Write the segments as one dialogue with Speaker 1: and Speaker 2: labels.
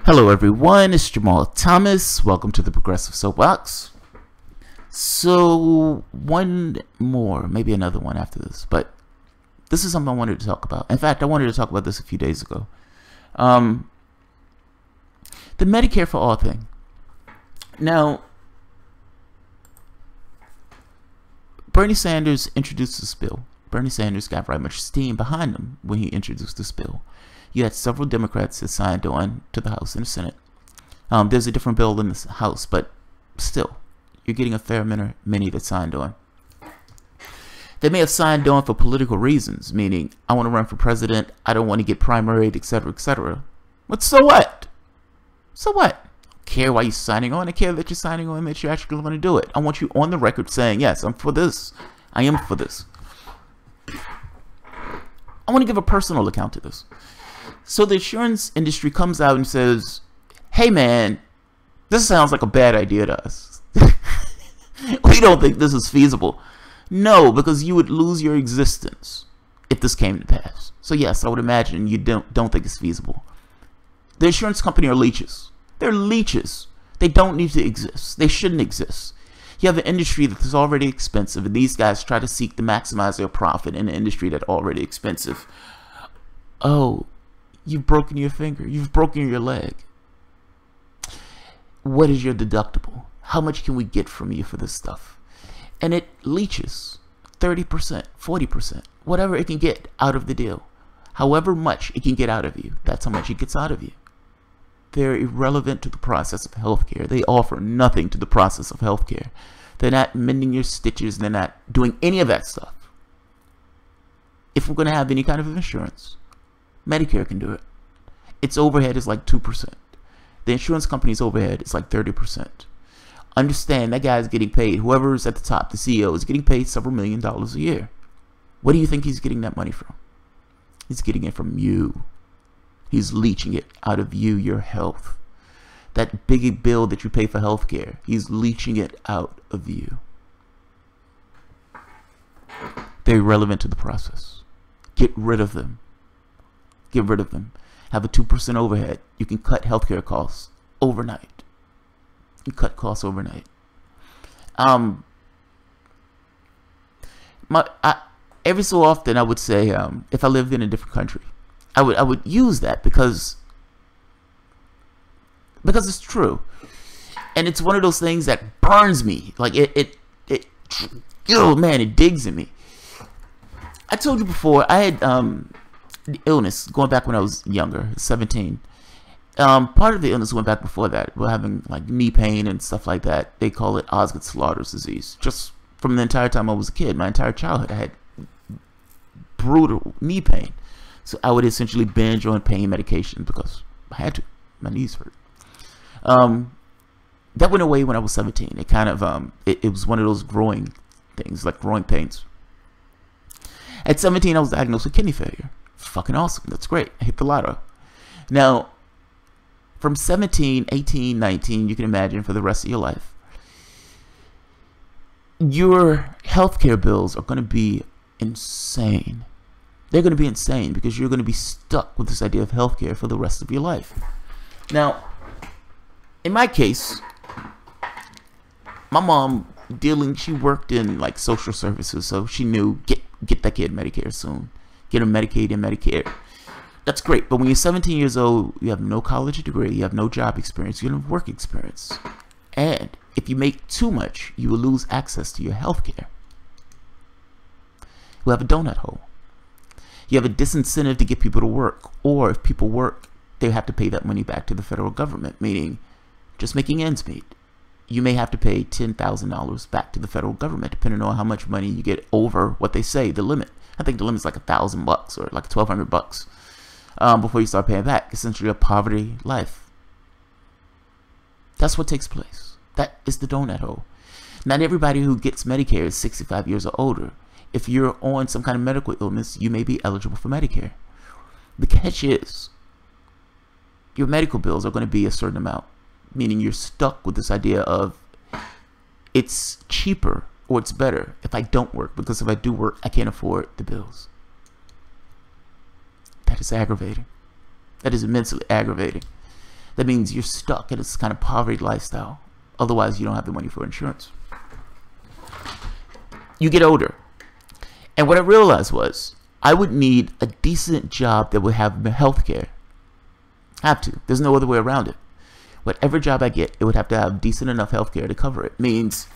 Speaker 1: Hello everyone, it's Jamal Thomas. Welcome to the Progressive Soapbox. So, one more, maybe another one after this, but this is something I wanted to talk about. In fact, I wanted to talk about this a few days ago. The Medicare for All thing. Now, Bernie Sanders introduced this bill. Bernie Sanders got very much steam behind him when he introduced this bill. You had several Democrats that signed on to the House and the Senate. There's a different bill in the House, but still, you're getting a fair many that signed on. They may have signed on for political reasons, meaning, I want to run for president, I don't want to get primaried, etc., etc. But so what? So what? I don't care why you're signing on. I care that you're signing on, that you're actually going to do it. I want you on the record saying, yes, I'm for this. I am for this. I want to give a personal account to this. So the insurance industry comes out and says, hey man, this sounds like a bad idea to us. We don't think this is feasible. No, because you would lose your existence if this came to pass. So yes, I would imagine you don't think it's feasible. The insurance company are leeches. They're leeches. They don't need to exist. They shouldn't exist. You have an industry that is already expensive, and these guys try to seek to maximize their profit in an industry that's already expensive. Oh, you've broken your finger. You've broken your leg. What is your deductible? How much can we get from you for this stuff? And it leeches 30%, 40%, whatever it can get out of the deal. However much it can get out of you, that's how much it gets out of you. They're irrelevant to the process of healthcare. They offer nothing to the process of healthcare. They're not mending your stitches. They're not doing any of that stuff. If we're going to have any kind of insurance, Medicare can do it. Its overhead is like 2%. The insurance company's overhead is like 30%. Understand that guy's getting paid. Whoever's at the top, the CEO, is getting paid several $1 million a year. What do you think he's getting that money from? He's getting it from you. He's leeching it out of you, your health. That big bill that you pay for healthcare, he's leeching it out of you. They're irrelevant to the process. Get rid of them. Get rid of them. Have a 2% overhead. You can cut healthcare costs overnight. You cut costs overnight. Every so often I would say, if I lived in a different country, I would use that because it's true, and it's one of those things that burns me. Like oh man, it digs in me. I told you before I had illness going back when I was younger, 17. Part of the illness went back before that. We're having like knee pain and stuff like that. They call it Osgood-Schlatters disease. Just from the entire time I was a kid, my entire childhood, I had brutal knee pain. So I would essentially binge on pain medication because I had to. My knees hurt. That went away when I was 17. It kind of it was one of those growing things, like growing pains. At 17, I was diagnosed with kidney failure. Fucking awesome. That's great. I hit the lotto. Now, from 17, 18, 19, you can imagine for the rest of your life, your healthcare bills are going to be insane. They're going to be insane because you're going to be stuck with this idea of healthcare for the rest of your life. Now, in my case, my mom she worked in like social services, so she knew get that kid Medicare soon. Get him Medicaid and Medicare. That's great, but when you're 17 years old, you have no college degree, you have no job experience, you don't have work experience. And if you make too much, you will lose access to your health care. You have a donut hole. You have a disincentive to get people to work, or if people work, they have to pay that money back to the federal government, meaning just making ends meet. You may have to pay $10,000 back to the federal government, depending on how much money you get over what they say, the limit. I think the limit is like $1,000 or like $1,200 before you start paying back. Essentially a poverty life. That's what takes place. That is the donut hole. Not everybody who gets Medicare is 65 years or older. If you're on some kind of medical illness, you may be eligible for Medicare. The catch is, your medical bills are going to be a certain amount, meaning you're stuck with this idea of it's cheaper or it's better if I don't work, because if I do work, I can't afford the bills. That is aggravating. That is immensely aggravating. That means you're stuck in this kind of poverty lifestyle. Otherwise, you don't have the money for insurance. You get older. And what I realized was I would need a decent job that would have health care. Have to. There's no other way around it. Whatever job I get, it would have to have decent enough health care to cover it. Means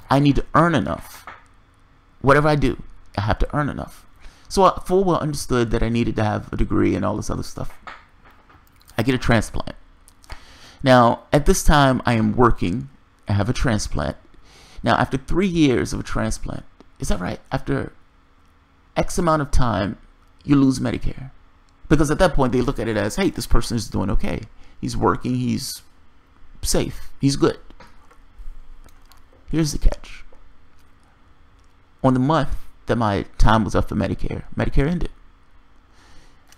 Speaker 1: I need to earn enough. Whatever I do, I have to earn enough. So I full well understood that I needed to have a degree and all this other stuff. I get a transplant. Now, at this time, I am working. I have a transplant. Now, after 3 years of a transplant, is that right? After X amount of time, you lose Medicare. Because at that point, they look at it as, hey, this person is doing okay. He's working. He's safe. He's good. Here's the catch. On the month that my time was up for Medicare, Medicare ended.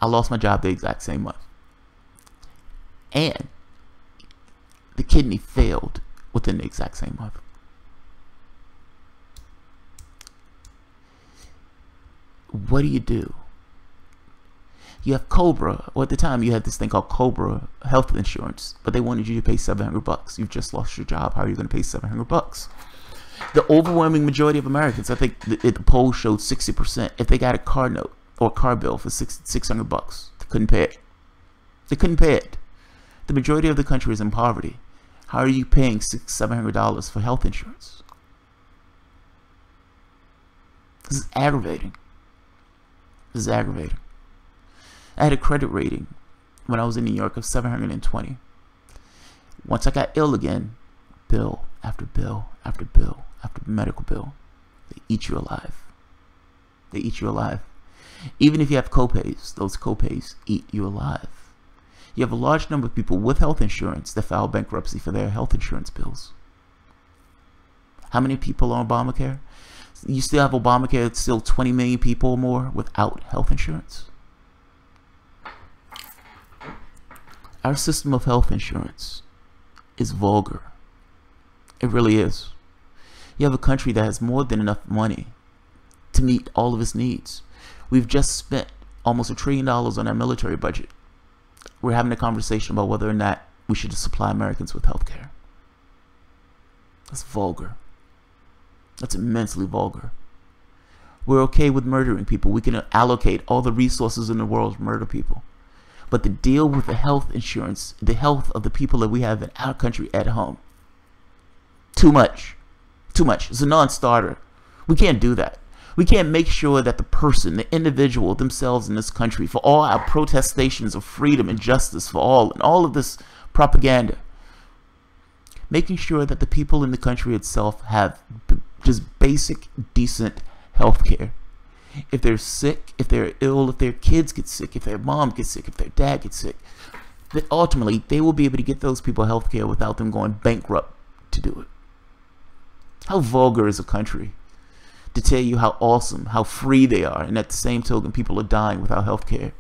Speaker 1: I lost my job the exact same month. And the kidney failed within the exact same month. What do? You have Cobra, or at the time you had this thing called Cobra health insurance, but they wanted you to pay $700. You've just lost your job. How are you going to pay $700? The overwhelming majority of Americans, I think the poll showed 60%, if they got a car note or a car bill for $600, they couldn't pay it. They couldn't pay it. The majority of the country is in poverty. How are you paying $700 for health insurance? This is aggravating. This is aggravating. I had a credit rating when I was in New York of 720. Once I got ill again, bill after bill after bill after medical bill. They eat you alive. They eat you alive. Even if you have copays, those copays eat you alive. You have a large number of people with health insurance that file bankruptcy for their health insurance bills. How many people are on Obamacare? You still have Obamacare, it's still 20 million people or more without health insurance. Our system of health insurance is vulgar. It really is. You have a country that has more than enough money to meet all of its needs. We've just spent almost $1 trillion on our military budget. We're having a conversation about whether or not we should supply Americans with health care. That's vulgar. That's immensely vulgar. We're okay with murdering people. We can allocate all the resources in the world to murder people. But to deal with the health insurance, the health of the people that we have in our country at home, too much. Too much. It's a non-starter. We can't do that. We can't make sure that the person, the individual themselves in this country, for all our protestations of freedom and justice for all, and all of this propaganda, making sure that the people in the country itself have just basic, decent health care. If they're sick, if they're ill, if their kids get sick, if their mom gets sick, if their dad gets sick, that ultimately they will be able to get those people health care without them going bankrupt to do it. How vulgar is a country to tell you how awesome, how free they are, and at the same token, people are dying without health care.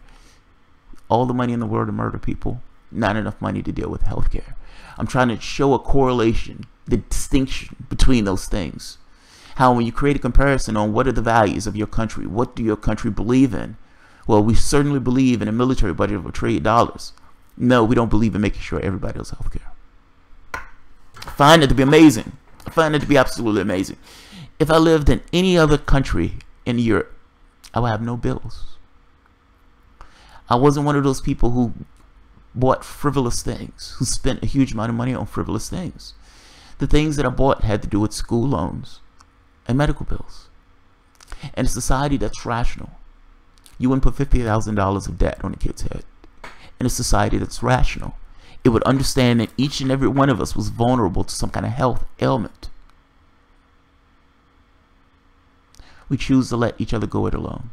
Speaker 1: All the money in the world to murder people, not enough money to deal with health care. I'm trying to show a correlation, the distinction between those things. How when you create a comparison on what are the values of your country, what do your country believe in? Well, we certainly believe in a military budget of $1 trillion. No, we don't believe in making sure everybody has health care. I find it to be amazing. I find it to be absolutely amazing. If I lived in any other country in Europe, I would have no bills. I wasn't one of those people who bought frivolous things, who spent a huge amount of money on frivolous things. The things that I bought had to do with school loans and medical bills. And a society that's rational. You wouldn't put $50,000 of debt on a kid's head. In a society that's rational, it would understand that each and every one of us was vulnerable to some kind of health ailment. We choose to let each other go it alone.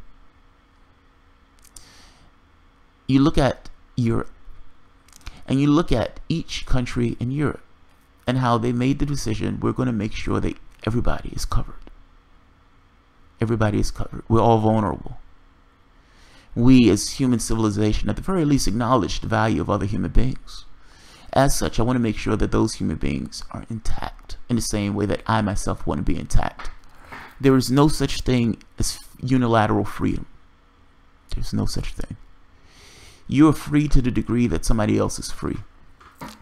Speaker 1: You look at Europe, and you look at each country in Europe, and how they made the decision, we're going to make sure that everybody is covered. Everybody is covered. We're all vulnerable. We as human civilization at the very least acknowledge the value of other human beings. As such, I want to make sure that those human beings are intact in the same way that I myself want to be intact. There is no such thing as unilateral freedom. There's no such thing. You are free to the degree that somebody else is free.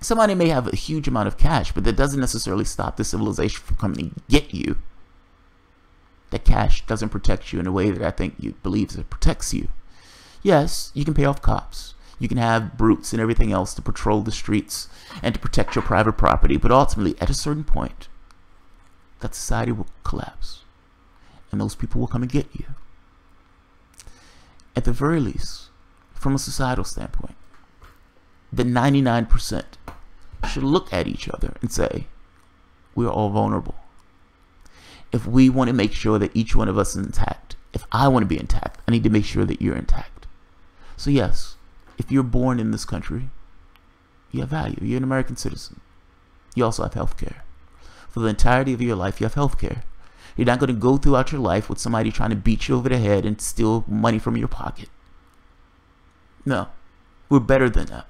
Speaker 1: Somebody may have a huge amount of cash, but that doesn't necessarily stop the civilization from coming to get you. That cash doesn't protect you in a way that I think you believe it protects you. Yes, you can pay off cops. You can have brutes and everything else to patrol the streets and to protect your private property. But ultimately, at a certain point, that society will collapse. And those people will come and get you. At the very least, from a societal standpoint, the 99% should look at each other and say, we're all vulnerable. If we want to make sure that each one of us is intact, if I want to be intact, I need to make sure that you're intact. So yes, if you're born in this country, you have value. You're an American citizen. You also have health care. For the entirety of your life, you have health care. You're not going to go throughout your life with somebody trying to beat you over the head and steal money from your pocket. No, we're better than that.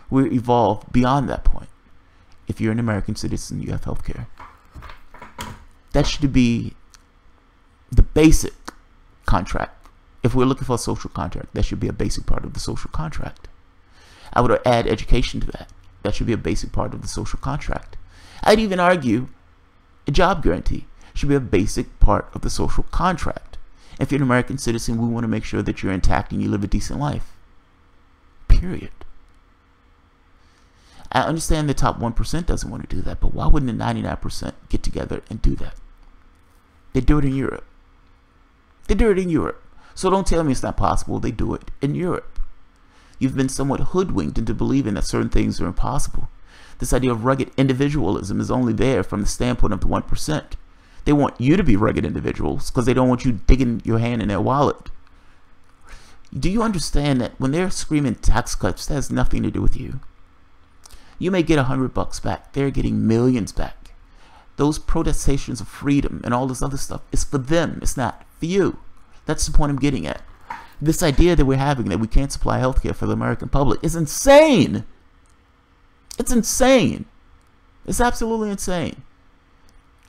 Speaker 1: We're evolved beyond that point. If you're an American citizen, you have health care. That should be the basic contract. If we're looking for a social contract, that should be a basic part of the social contract. I would add education to that. That should be a basic part of the social contract. I'd even argue a job guarantee should be a basic part of the social contract. If you're an American citizen, we want to make sure that you're intact and you live a decent life. Period. I understand the top 1% doesn't want to do that, but why wouldn't the 99% get together and do that? They do it in Europe. They do it in Europe. So don't tell me it's not possible. They do it in Europe. You've been somewhat hoodwinked into believing that certain things are impossible. This idea of rugged individualism is only there from the standpoint of the 1%. They want you to be rugged individuals because they don't want you digging your hand in their wallet. Do you understand that when they're screaming tax cuts, that has nothing to do with you? You may get $100 back. They're getting millions back. Those protestations of freedom and all this other stuff is for them. It's not for you. That's the point I'm getting at. This idea that we're having that we can't supply healthcare for the American public is insane. It's insane. It's absolutely insane.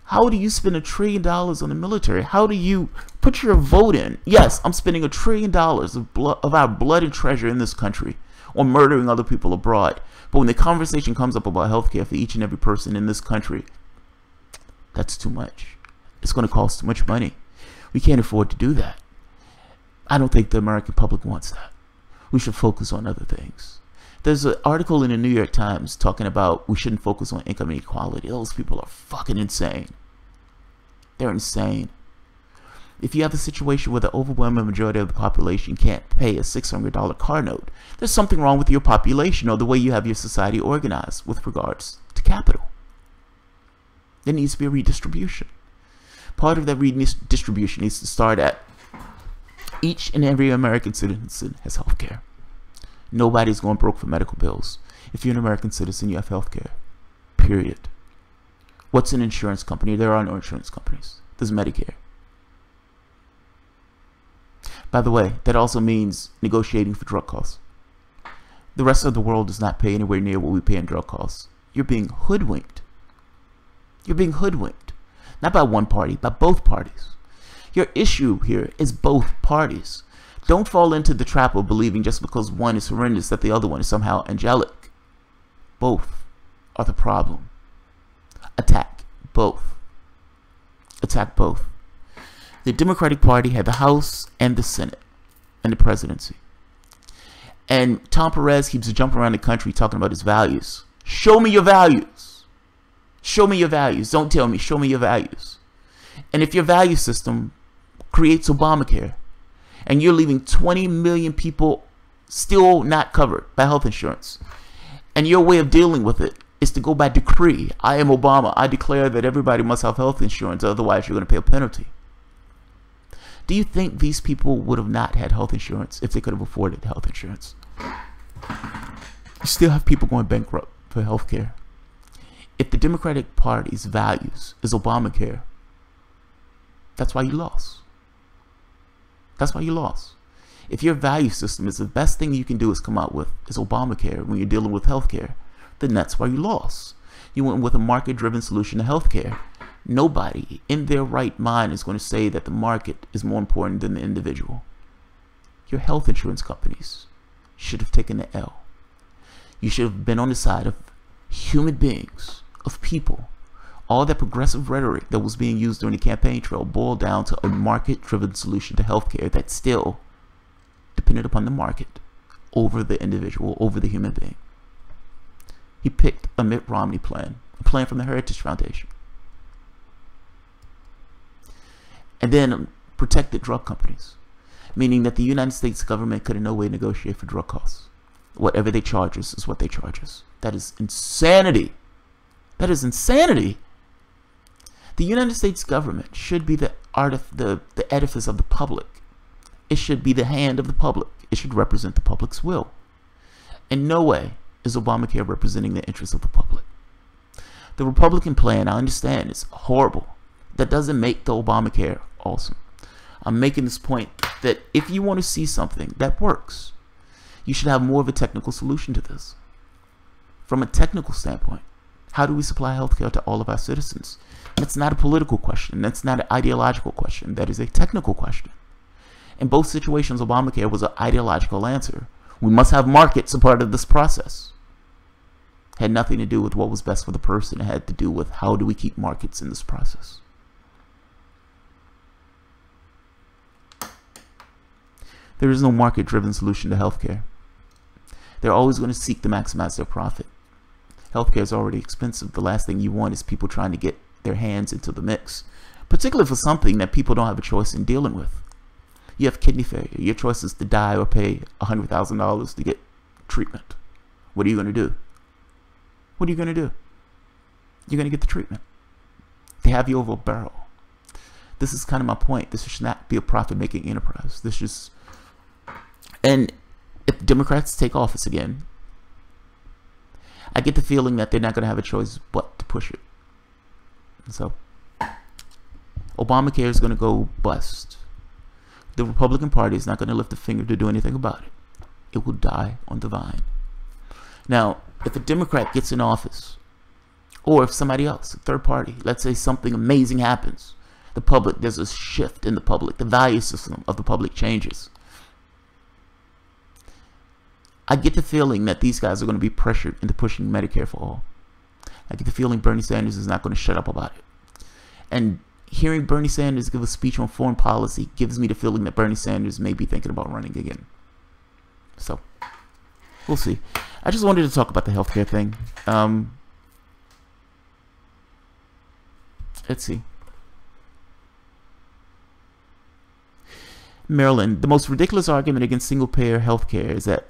Speaker 1: How do you spend $1 trillion on the military? How do you put your vote in? Yes, I'm spending $1 trillion of our blood and treasure in this country on murdering other people abroad. But when the conversation comes up about healthcare for each and every person in this country, that's too much. It's going to cost too much money. We can't afford to do that. I don't think the American public wants that. We should focus on other things. There's an article in the New York Times talking about we shouldn't focus on income inequality. Those people are fucking insane. They're insane. If you have a situation where the overwhelming majority of the population can't pay a $600 car note, there's something wrong with your population or the way you have your society organized with regards to capital. There needs to be a redistribution. Part of that redistribution needs to start at each and every American citizen has health care. Nobody's going broke for medical bills. If you're an American citizen, you have health care. Period. What's an insurance company? There are no insurance companies. There's Medicare. By the way, that also means negotiating for drug costs. The rest of the world does not pay anywhere near what we pay in drug costs. You're being hoodwinked. You're being hoodwinked. Not by one party, by both parties. Your issue here is both parties. Don't fall into the trap of believing just because one is horrendous that the other one is somehow angelic. Both are the problem. Attack both. Attack both. The Democratic Party had the House and the Senate and the presidency. And Tom Perez keeps jumping around the country talking about his values. Show me your values. Show me your values. Don't tell me. Show me your values. And if your value system creates Obamacare and you're leaving 20 million people still not covered by health insurance, and your way of dealing with it is to go by decree. I am Obama. I declare that everybody must have health insurance, otherwise you're going to pay a penalty. Do you think these people would have not had health insurance if they could have afforded health insurance? You still have people going bankrupt for health care. If the Democratic Party's values is Obamacare, that's why you lost. That's why you lost. If your value system is the best thing you can do is come out with is Obamacare when you're dealing with healthcare, then that's why you lost. You went with a market-driven solution to healthcare. Nobody in their right mind is going to say that the market is more important than the individual. Your health insurance companies should have taken the L. You should have been on the side of human beings, of people. All that progressive rhetoric that was being used during the campaign trail boiled down to a market-driven solution to healthcare that still depended upon the market over the individual, over the human being. He picked a Mitt Romney plan, a plan from the Heritage Foundation. And then protected drug companies, meaning that the United States government could in no way negotiate for drug costs. Whatever they charge us is what they charge us. That is insanity. That is insanity. The United States government should be the edifice of the public. It should be the hand of the public. It should represent the public's will. In no way is Obamacare representing the interests of the public. The Republican plan, I understand, is horrible. That doesn't make the Obamacare awesome. I'm making this point that if you want to see something that works, you should have more of a technical solution to this. From a technical standpoint, how do we supply healthcare to all of our citizens? That's not a political question. That's not an ideological question. That is a technical question. In both situations, Obamacare was an ideological answer. We must have markets a part of this process. It had nothing to do with what was best for the person. It had to do with how do we keep markets in this process. There is no market-driven solution to healthcare. They're always going to seek to maximize their profit. Healthcare is already expensive. The last thing you want is people trying to get their hands into the mix, particularly for something that people don't have a choice in dealing with. You have kidney failure. Your choice is to die or pay $100,000 to get treatment. What are you going to do? What are you going to do? You're going to get the treatment. They have you over a barrel. This is kind of my point. This should not be a profit-making enterprise. This is, and if Democrats take office again, I get the feeling that they're not going to have a choice but to push it. So, Obamacare is going to go bust. The Republican Party is not going to lift a finger to do anything about it. It will die on the vine. Now, if a Democrat gets in office, or if somebody else, a third party, let's say something amazing happens, the public, there's a shift in the public, the value system of the public changes. I get the feeling that these guys are going to be pressured into pushing Medicare for all. I get the feeling Bernie Sanders is not going to shut up about it. And hearing Bernie Sanders give a speech on foreign policy gives me the feeling that Bernie Sanders may be thinking about running again. So, we'll see. I just wanted to talk about the healthcare thing. Let's see. Maryland, the most ridiculous argument against single-payer healthcare is that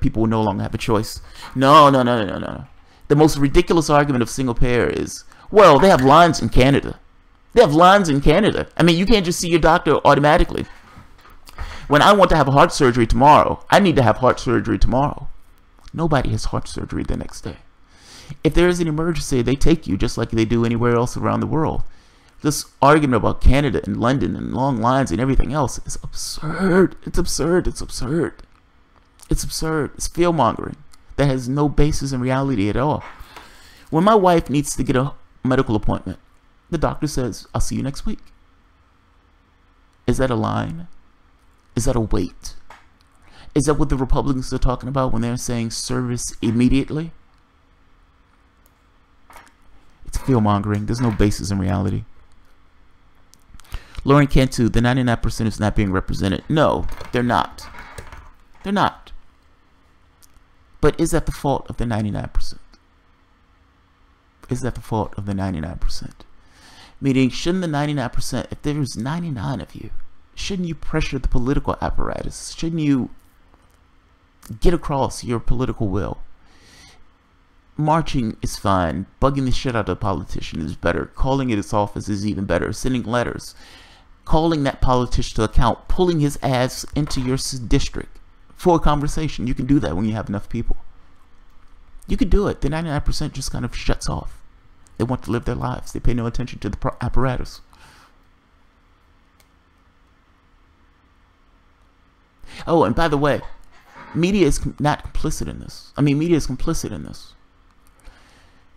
Speaker 1: people will no longer have a choice. No. The most ridiculous argument of single-payer is, well, they have lines in Canada. They have lines in Canada. I mean, you can't just see your doctor automatically. When I want to have heart surgery tomorrow, I need to have heart surgery tomorrow. Nobody has heart surgery the next day. If there is an emergency, they take you just like they do anywhere else around the world. This argument about Canada and London and long lines and everything else is absurd. It's absurd. It's absurd. It's absurd. It's fear-mongering that has no basis in reality at all. When my wife needs to get a medical appointment, the doctor says, I'll see you next week. Is that a line? Is that a wait? Is that what the Republicans are talking about when they're saying service immediately? It's fear-mongering. There's no basis in reality. Lauren Cantu, the 99% is not being represented. No, they're not. They're not. But is that the fault of the 99%? Is that the fault of the 99%? Meaning, shouldn't the 99%, if there's 99 of you, shouldn't you pressure the political apparatus? Shouldn't you get across your political will? Marching is fine. Bugging the shit out of a politician is better. Calling it its office is even better. Sending letters. Calling that politician to account. Pulling his ass into your district for a conversation. You can do that when you have enough people. You can do it. The 99% just kind of shuts off. They want to live their lives. They pay no attention to the apparatus. Oh, and by the way, media is not complicit in this. I mean, media is complicit in this.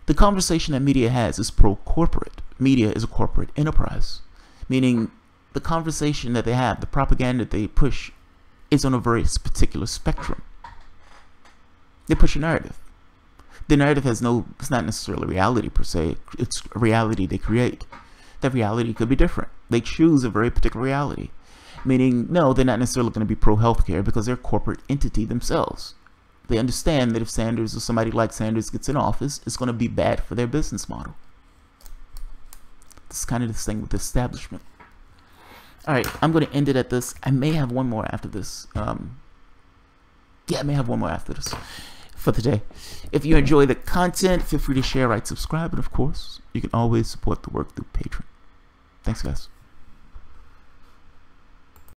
Speaker 1: The conversation that media has is pro-corporate. Media is a corporate enterprise. Meaning, the conversation that they have, the propaganda they push, is on a very particular spectrum. They push a narrative. The narrative has no, it's not necessarily reality per se, it's a reality they create. That reality could be different. They choose a very particular reality. Meaning, no, they're not necessarily going to be pro-healthcare because they're a corporate entity themselves. They understand that if Sanders or somebody like Sanders gets in office, it's going to be bad for their business model. This is kind of this thing with the establishment. Alright, I'm going to end it at this. I may have one more after this. Yeah, I may have one more after this for today. If you enjoy the content, feel free to share, write, subscribe, and of course, you can always support the work through Patreon. Thanks, guys.